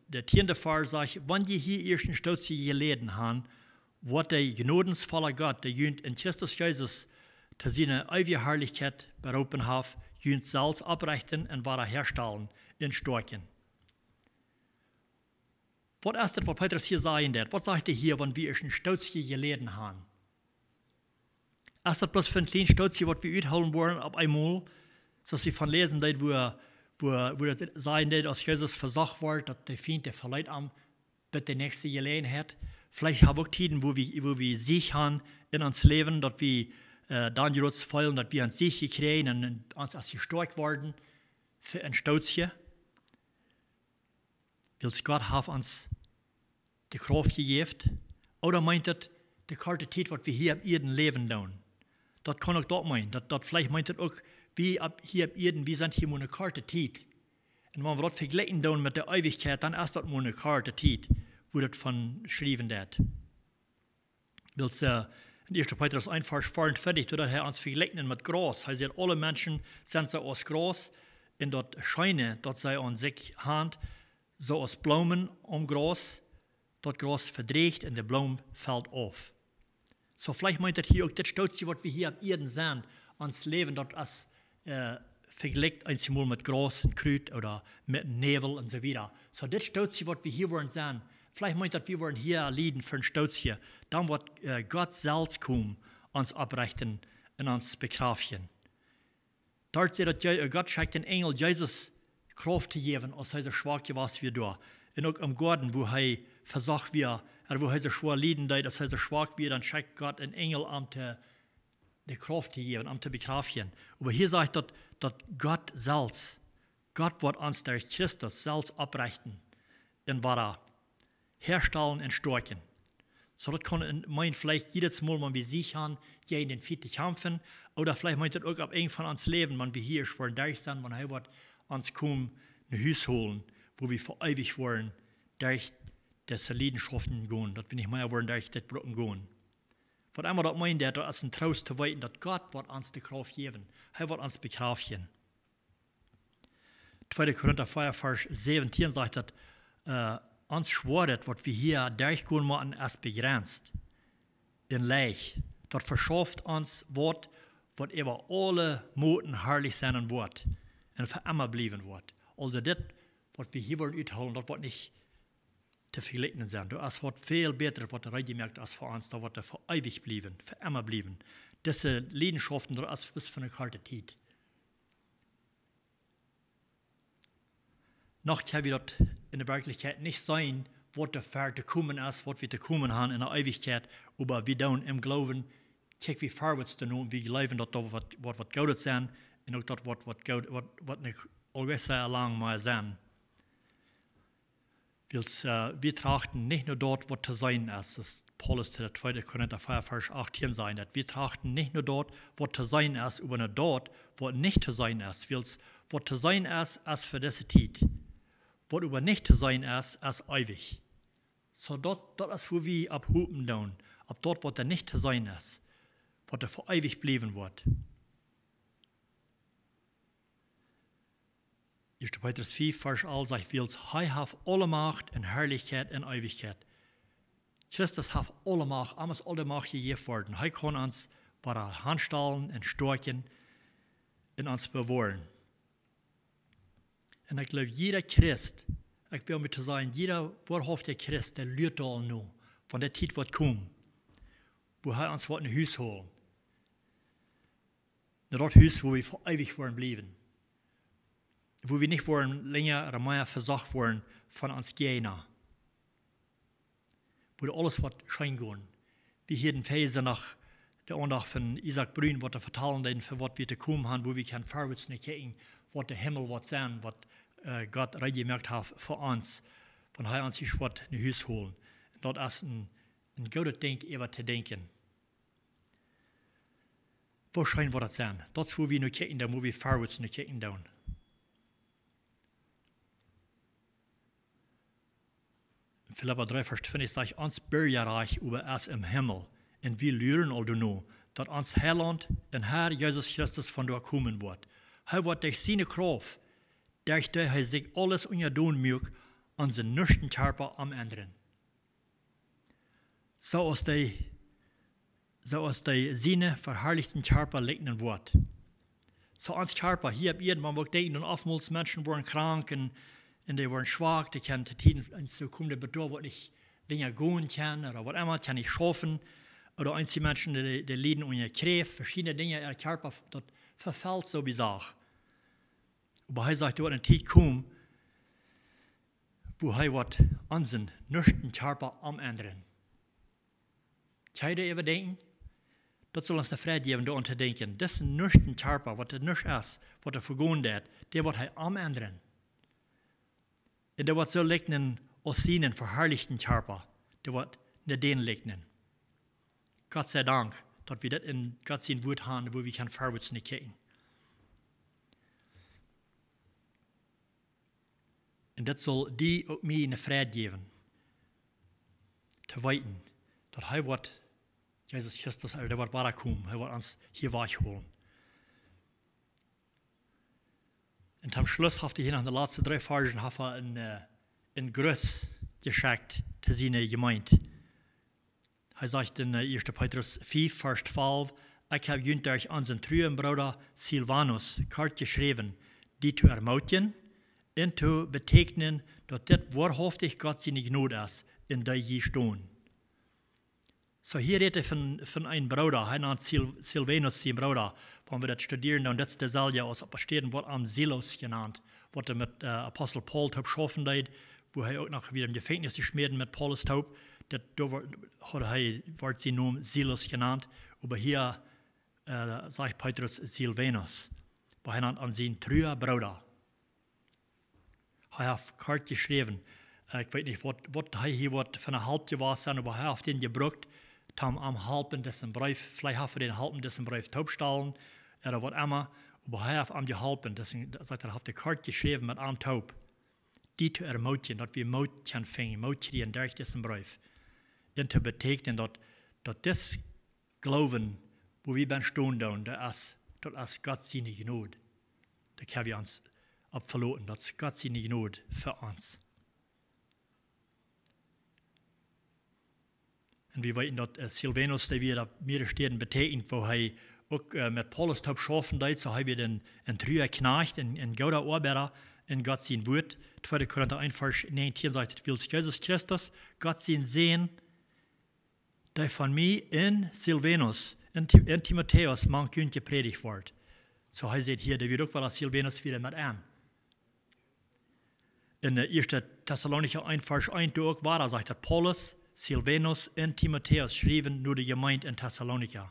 der 10. Vers sagt, wenn ihr hier erst ein Stolz gelesen habt, wird der gnadensvolle Gott, der jünt in Christus Jesus zu seiner ewigen Herrlichkeit berufen hat, jünt selbst abrichten und wiederherstellen in Stärken. Was ist das, was Petrus hier sagen wird? Was sagt er hier, wenn wir erst ein Stolz gelesen haben? Ist das bloß für ein kleines Stolz, was wir uitholen wollen, auf einmal, so dass sie von lesen, wo das sein wird, als Jesus versagt wird, dass der Feind der verleiht am, wird der nächste Gelegenheit. Vielleicht haben wir auch Zeiten, wo wir Sieg haben in uns Leben, dass wir dann jetzt fallen, dass wir einen Sieg gekriegen und uns als gestärkt worden für ein Stolzchen. Weil Gott hat uns die Kraft gegeben. Oder meint das, die karte Zeit, was wir hier auf Erden leben tun. Das kann auch dort meinen. Das vielleicht meint das auch, wir hier auf Erden, wir sind hier nur eine karte Zeit. Und wenn wir das vergleichen tun mit der Ewigkeit, dann ist das nur eine karte Zeit, wo das von geschrieben wird. Weil in 1. Petrus 1, Vers 44, tut er uns vergleichen mit Gras. Er sagt, alle Menschen sind so aus Gras, in das Scheine, das sie an sich haben, so aus Blumen um Gras, das Gras verdreht und der Blumen fällt auf. So vielleicht meint das hier auch, das Stolz, was wir hier auf Erden sehen, ans Leben, das ist vergleicht einmal mit Gras und Krüt oder mit Nebel und so weiter. So das Stolz, was wir hier wollen sehen, vielleicht meint das, wir wollen hier leiden für ein Stolz hier. Dann wird Gott selbst kommen uns abrichten und uns begraven. Dort steht, dass Gott schickt den Engel Jesus Kraft zu geben, als er so schwach was wie du. Und auch im Garten, wo er versagt wird, oder wo er so schwer leiden hat, als er so schwach wird, dann schickt Gott einen Engel, um die Kraft zu geben, um zu begraven. Aber hier sagt dass Gott selbst, Gott wird uns durch Christus selbst abrichten und war herstellen und stärken. So das kann meint vielleicht jedes Mal, wenn wir sich haben, gegen den Fiete kämpfen, oder vielleicht meint das auch ab irgendwann ans Leben, wenn wir hier vor durch sind, wenn er wird uns kommen, ein Haus holen, wo wir für ewig wollen, durch diese Leidenschaften gehen, dass wir nicht mehr wollen, durch das Brücken gehen. Von einmal das meint er, das ist ein Trost zu weiten, dass Gott wird uns die Kraft geben, er wird uns begraven. 2. Korinther 4, Vers 17 sagt, dass uns schworet, was wir hier durchgehen müssen, ist begrenzt. In Leich. Das verschafft uns Wort, was über alle Moten herrlich sein wird und für immer bleiben wird. Also das, was wir hier wollen uitholen, das wird nicht zu vergleichen sein. Das wird viel besser, was der gemerkt als für uns, da wird er für ewig bleiben, für immer bleiben. Diese Leidenschaften, das ist bis für eine kalte Zeit. Noch kann wir das in der Wirklichkeit nicht sein, was dafür zu kommen ist, was wir zu kommen haben in der Ewigkeit, aber wir tun im Glauben, kijk wie vorwärts zu tun, wir glauben, dass das was Gutes sein und auch das was nicht alles sehr lang mal sein. Wir trachten nicht nur dort, was zu sein ist, das Paulus zu der 2. Korinther 4, Vers 18 sein hat. Wir trachten nicht nur dort, was zu sein ist, aber nur dort, was nicht zu sein ist. Was zu sein ist für diese Zeit. Was aber nicht zu sein ist ewig. So das ist, wo wir abhupen tun. Ab dort, was nicht zu sein ist, was für ewig bleiben wird. 1. Petrus 4, Vers 11 sagt, er hat alle Macht und Herrlichkeit und Ewigkeit. Christus hat alle Macht, alles alle Macht gegeben worden. Er kann uns bei der Hand stellen und stärken und uns bewahren. Und ich glaube, jeder Christ, ich will mit zu sagen, jeder wahrhaftige Christ, der lernt all noch, von der Zeit wird kommen, wo er uns ein Haus holen. Das Haus, wo wir für ewig wollen bleiben. Wo wir nicht wollen länger oder mehr versagt worden von uns Gegner. Wo alles wird schein gehen. Wie hier den Verse nach der Andacht von Isaac Brün, was er vertalen denn, für was wir zu kommen haben, wo wir kein vorwärts nicht gehen, was der Himmel wird sein, was Gott gemerkt hat für uns, von er uns sich was in Haus holen. Und das ist ein gutes Ding, über zu denken. Wahrscheinlich wird das sein. Das ist, wo wir nicht gehen, wo wir vorwärts nicht gehen. Philipper 3, Vers 20 sagt, uns Bürgerreich über es im Himmel. Und wir lernen all noch, dass uns Heiland und Herr Jesus Christus von dort kommen wird. Er wird durch seine Kraft, durch die er sich alles untertun mag, unseren nüchtern Körper am ändern. So aus der seine verherrlichten Körper legnen wird. So uns Körper, hier ab ihr, man wird denken, und oftmals Menschen wurden krank und die waren schwach, die können zu kommen, der Bedarf, was nicht länger gehen kann, oder was immer, kann nicht schaffen. Oder einige Menschen, die leiden unter Kräfte, verschiedene Dinge, ihr Körper, das verfällt so wie Sache. Aber er sagt, dort eine Zeit kommen, wo er wird unseren nüchtern Körper umändern. Kann ihr über denken? Das soll uns eine Freude geben, da zu denken. Das nüchtern Körper, was er nicht ist, was er vergehen hat, der wird er umändern. Und der wird so legnen aus seinen verherrlichten Körper. Der wird nicht den legnen. Gott sei Dank, dass wir das in Gott sein Wort haben, wo wir kein vorwärts nicht gehen. Und das soll die auch mir eine Freude geben, zu weiten, dass er wird, Jesus Christus, der wird weiterkommen, er wird uns hier wegholen. Und am Schluss hat er hier nach den letzten 3 Versen ein Gruß geschickt zu seiner Gemeinde. Er sagt in 1. Petrus 4, Vers 12, ich habe jünt euch unseren treuen Bruder Silvanus kort geschrieben, die zu ermutigen und zu betegnen, dass das wahrhaftig Gott seine Gnade ist, in der je stehen. So hier redet von einem Bruder, er nennt Silvanus, sein Bruder, wenn wir das studieren, und das ist der Salja aus Apostelien, wird am Silos genannt, wird mit Apostel Paul geschaffen hat, wo er auch noch wieder im Gefängnis geschmiert mit Paulus taub, da wird sein Name Silos genannt, aber hier sagt Petrus Silvanus, wo er nennt an seinen treuen Bruder. Er hat kort geschrieben, ich weiß nicht, was er hier von einer Halbjahr sein, aber er hat den gebraucht, am halben dessen Brief, vielleicht hat er den halben dessen Brief taubstellen, oder was immer, aber er hat am gehalten, deswegen sagt er, hat die Karte geschrieben mit einem Taub, die zu ermutigen, dass wir Mut können finden, Mut kriegen durch diesen Brief. Und zu betekenen, dass das Glauben, wo wir ben stehen, das ist Gott seine Gnade. Da können wir uns abverloten, das ist Gott seine Gnade für uns. Und wir wissen, dass Silvanus, der wir da mir stehen, betekent, wo er auch mit Paulus geschaffen hat, so haben wir den treuer Knecht, ein guter Arbeiter in Gott sein Wort. 2. Korinther 1, Vers 19 sagt, will Jesus Christus, Gott sein Sehen, der von mir in Silvanus, in Timotheus, man kühn gepredigt wird. So heißt es hier, der wird auch weil Silvanus wieder mit an. In der 1. Thessalonicher 1, Vers 1, du auch war, sagt er, Paulus, Silvanus und Timotheus schrieben nur die Gemeinde in Thessalonika.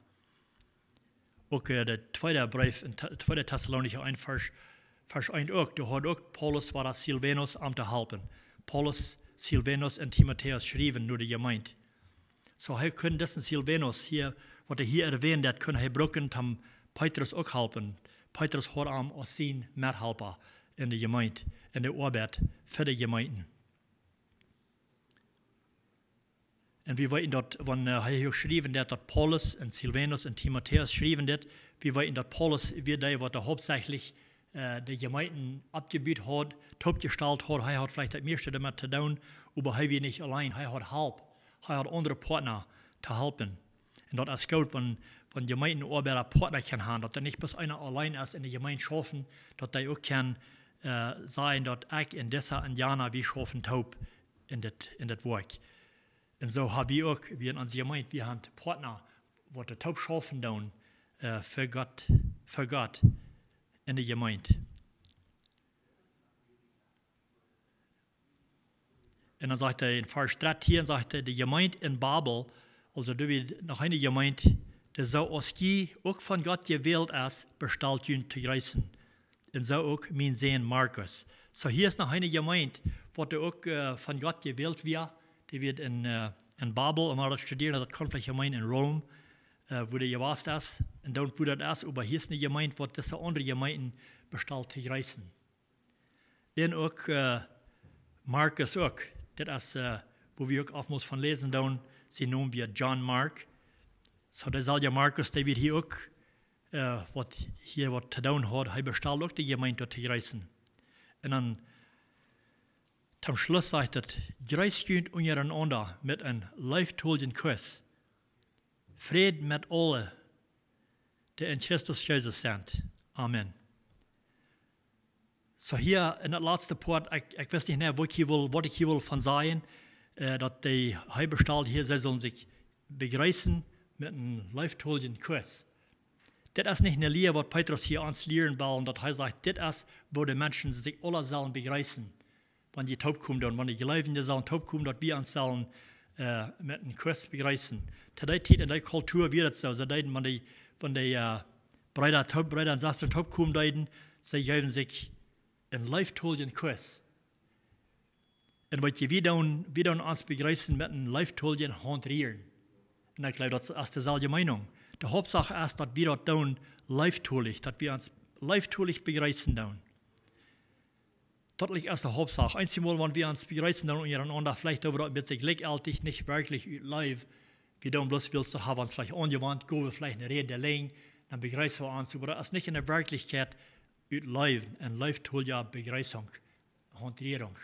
Auch der zweite Brief in 2. Thessalonicher 1, Vers 1 auch, da hat auch Paulus war das Silvanus am zu halten. Paulus, Silvanus und Timotheus schrieben nur die Gemeinde. So er können dessen Silvanus hier, was er hier erwähnt hat, können er brücken, tam Petrus auch helfen. Petrus hat am aus sein Mithelfer in der Gemeinde, in der Arbeit für die Gemeinden. Und wir wissen, dass, wenn er hier geschrieben hat, dass Paulus und Silvanus und Timotheus schrieben hat, wir wissen, dass Paulus, wie der, was er hauptsächlich die Gemeinden abgebaut hat, topgestellt hat, er hat vielleicht das meiste damit zu tun, aber er wird nicht allein, er hat Hilfe, er hat andere Partner zu helfen. Und das ist gut, wenn Gemeindenarbeiter Partner kann haben, dass er nicht bis einer allein ist in der Gemeinde schaffen, dass er auch kann sein, dass ich in dieser Indianer wie schaffen taub in das Werk. Und so haben wir auch, wir in unserer Gemeinde, wir haben Partner, die die taub schaffen tun, für Gott in der Gemeinde. Und dann sagt er in Vers 13, sagt er, die Gemeinde in Babel, also du wird noch eine Gemeinde, die so aus die auch von Gott gewählt ist, bestellt zu reißen. Und so auch mein Sohn Markus. So hier ist noch eine Gemeinde, die auch von Gott gewählt wird. Die wird in Babel, und man hat studiert, das kommt vielleicht Gemeinde in Rom, wo der gewasst ist. Und dort, wo das ist, aber hier ist eine Gemeinde, die diese andere Gemeinden bestellt zu reißen. Und auch Markus auch. Das ist, wo wir auch oftmals von lesen, dann, sie nennen wir John Mark. So der Salja Markus, der wird hier auch, was zu tun hat, er bestellt auch die Gemeinde dort zu reißen. Und dann, am Schluss sagt er, greiskunt untereinander mit einem lieftollenden Kuss. Fried mit allen, die in Christus Jesus sind. Amen. So hier in der letzten Part, ich weiß nicht mehr, was ich hier will von sagen, dass die Heilbestellten hier, sie sollen sich begreifen mit einem lieftollenden Kuss. Das ist nicht eine Lehre, was Petrus hier ans lehren will, und dass er sagt, das ist, wo die Menschen sich alle sollen begreifen. Wenn die taub kommen, und wenn die Gläubigen sollen taub kommen, dass wir uns sollen mit einem Kuss begreifen. In der Kultur wird es so, wenn die Brüder und Schwestern taub kommen, sie geben sich einen lieftollenden Kuss. Und was wir dann uns begreifen mit einem lieftollenden Handrieren. Und ich glaube, das ist dieselbe Meinung. Die Hauptsache ist, dass wir das tun, lieftollig, dass wir uns lieftollig begreifen tun. Das ist die Hauptsache. Einmal, wenn wir uns begreifen tun untereinander, vielleicht aber mit sich gleichaltig, nicht wirklich live, wir dann bloß willst du haben uns vielleicht angewandt, gehen wir vielleicht eine Rede legen, dann begreifen wir uns, aber das ist nicht in der Wirklichkeit live, eine lieftollige Begreifung, Handrierung.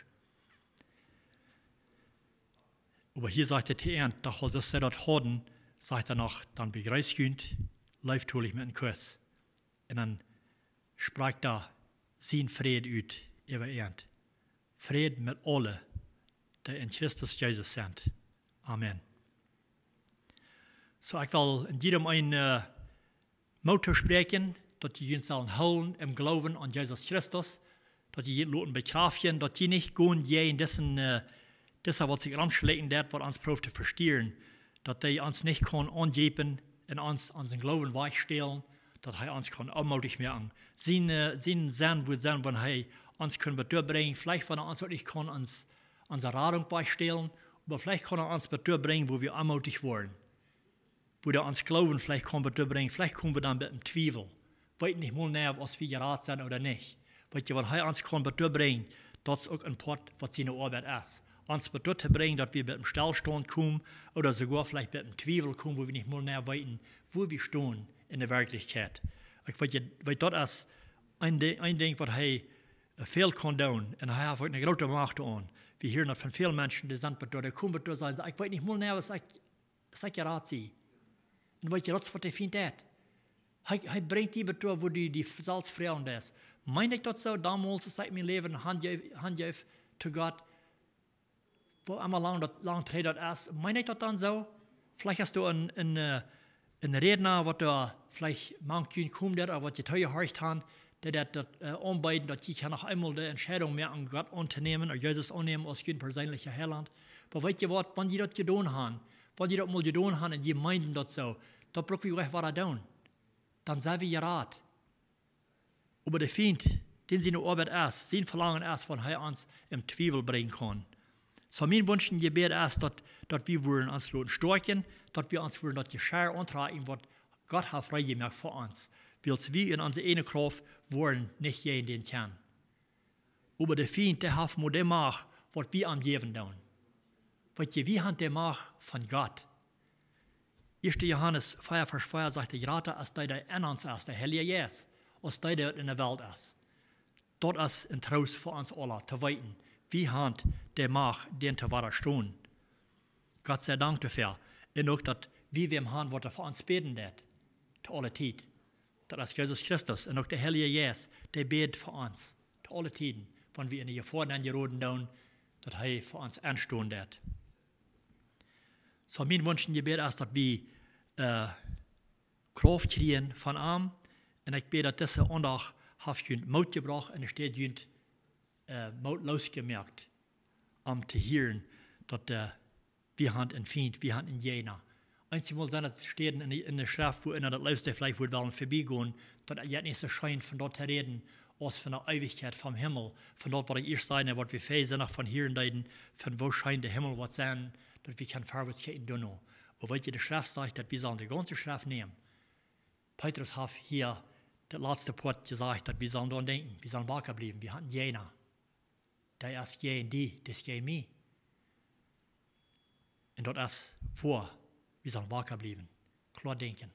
Aber hier sagt der TN, dass wir das dort haben, sagt er noch, dann begreifst du, lieftollig mit einem Kuss. Und dann sprach da sein Friede ut über Ernd. Friede mit allen, die in Christus Jesus sind. Amen. So ich will in jedem ein Motto sprechen, dass die uns sollen holen im Glauben an Jesus Christus, dass die Leute bekrafen, dass die nicht gehen, in dessen, was sich anschlägt, das, was uns probt zu verstehen, dass die uns nicht kann angreifen und uns unseren Glauben weichstellen, dass er uns kann anmutig machen. Sein Sinn wird sein, wenn er uns bringen, vielleicht wenn er uns wirklich kann, uns unsere Radung weichstellen, aber vielleicht kann er uns bringen, wo wir anmutig werden. Wo wir uns glauben, vielleicht kann bringen, vielleicht kommen wir dann mit dem Zweifel. Weiß nicht mal näher, was wir geraten sind oder nicht. Weil wenn er uns kann bringen, das ist auch ein Part, was seine Arbeit ist. Uns zu bringen, dass wir mit dem Stillstand kommen oder sogar vielleicht mit dem Zweifel kommen, wo wir nicht mal näher wissen, wo wir stehen in der Wirklichkeit. Ich weiß, das ist ein Ding, was er viel kann tun. Und er hat eine große Macht an. Wir hören von vielen Menschen, die sind da, die kommen da und sagen, ich weiß nicht mal näher, was ich geraten bin. Und weißt du, das ist, was er findet. Er bringt die da, wo die Salzfrauen ist. Meine ich das so, damals, als ich mein Leben handgebe zu Gott, wo einmal lang Zeit das ist, meine ich das dann so? Vielleicht hast du einen Redner, was da vielleicht manchmal kommt, oder was die teuer hört haben, der das anbieten, dass ich noch einmal die Entscheidung mehr an Gott unternehmen, oder Jesus annehmen als ein persönlicher Heiland. Aber weißt du was, wenn die das getan haben, wenn die das mal getan haben und die meinen das so, da brauchen wir recht was tun. Dann sind wir gerat. Aber der Feind, den seine Arbeit ist, sein Verlangen ist, von er uns im Zweifel bringen kann. So mein Wunsch und Gebet ist, dass wir uns stärken, dass wir uns das Geschirr antragen, was Gott hat freigemacht für uns. Weil wir in unserer eigenen Kraft wollen nicht jeden den kann. Aber der Feind, der hat nur die Macht, was wir am Leben tun. Weil wir haben die Macht von Gott. 1. Johannes 4, Vers 4 sagt, gerade als der in uns ist, der Heilige Geist, als der in der Welt ist. Dort ist ein Trost für uns alle, zu weiten. Wir haben die Macht, den zu widerstehen. Gott sei Dank dafür. Und auch, dass wir haben, was er für uns beten wird, zu aller Zeit. Das ist Jesus Christus und auch der Heilige Geist, der betet für uns, zu aller Tiden, wenn wir in die Gefahren geroden tun, dass er für uns anstehen wird. So mein Wunsch und Gebet ist, dass wir Kraft kriegen von ihm. Und ich bete, dass diese Andacht hat Mut gebracht und es steht Mut losgemerkt, um zu hören, dass wir haben einen Feind, wir haben einen Jener. Einmal sind es steht in der Schrift, wo das Leute vielleicht wollen vorbeigehen, dass er jetzt nicht so scheint, von dort zu reden, als von der Ewigkeit vom Himmel, von dort, was ich erst sage, was wir fähig sind, von hier und dahin, von wo scheint der Himmel was sein, dass wir keine Vorwärtskeiten tun. Und weil die Schrift sagt, dass wir sollen die ganze Schrift nehmen. Petrus hat hier der letzte Part gesagt, dass wir sollen daran denken, wir sollen wacker bleiben, wir haben jener. Der ist je die, das ist je mich. Und dort ist vor, wir sollen wacker bleiben, klar denken.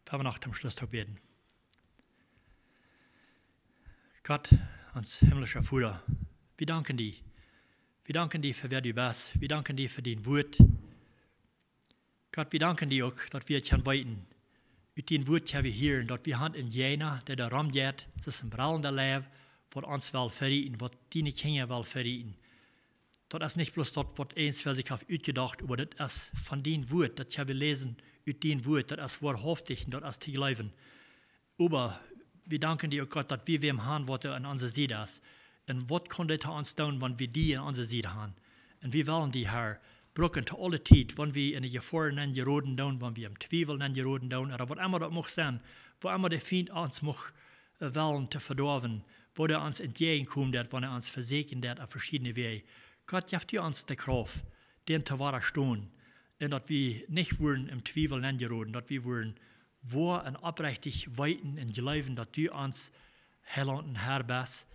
Wenn wir noch zum Schluss beten. Gott, uns himmlischer Vater, wir danken dir. Wir danken dir für wer du bist. Wir danken dir für dein Wort. Gott, wir danken dir auch, dass wir können weiten. Mit dein Wort können wir hören, dass wir haben in jener, der da rumgeht, das ist ein brallender Leben, was uns will verrieten, was deine Kinder will verrieten. Das ist nicht bloß das, was eins wer sich auf ausgedacht, aber das ist von dein Wort, das können wir lesen, mit dein Wort, das ist wahrhaftig und das ist zu glauben. Aber wir danken dir, oh Gott, dass wir wem haben, was an unserer Seite ist. Und was kann das uns tun, wenn wir die an unserer Seite haben? Und wir wollen die, Herr, brücken zu aller Zeit, wenn wir in die Gefahren geroden tun, wenn wir im Zweifel geroden tun, oder was immer das mag sein, wo immer der Feind uns mag wollen zu verdorben, wo er uns entgegenkommt, wenn er uns versegnet auf verschiedene Wege. Gott, gibt dir uns die Kraft, dem zu widerstehen, und dass wir nicht wollen im Zweifel geroden, dass wir wollen wahr und aufrichtig weiten und glauben, dass du uns Heiland und Herr bist.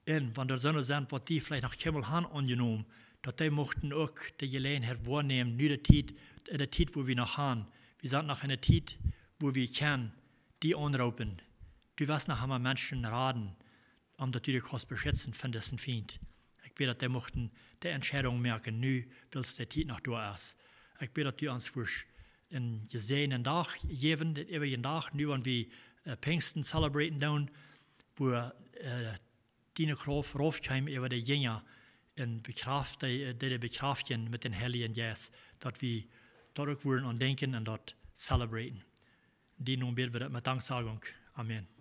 Und wenn der Sonne sind, was die vielleicht nach Himmel haben angenommen, dass die mochten auch die Gelegenheit wahrnehmen, nur in der Zeit, wo wir noch haben. Wir sind noch in der Zeit, wo wir können, die anrufen. Du wirst noch einmal Menschen raten, dass du die Kost beschützen von diesem Feind. Ich bete, dass die mochten die Entscheidung merken, nu, weil es der Zeit noch da ist. Ich bete, dass du uns für einen gesehenen Tag geben, den ewigen Tag, nu, wenn wir Pfingsten celebraten, wo deine Kraft raufkommt über die Jünger en bekraften mit den Heiligen Geist, dat wir dort auch wollen und denken und dort celebraten. Die nun beten wir das mit Danksagung. Amen.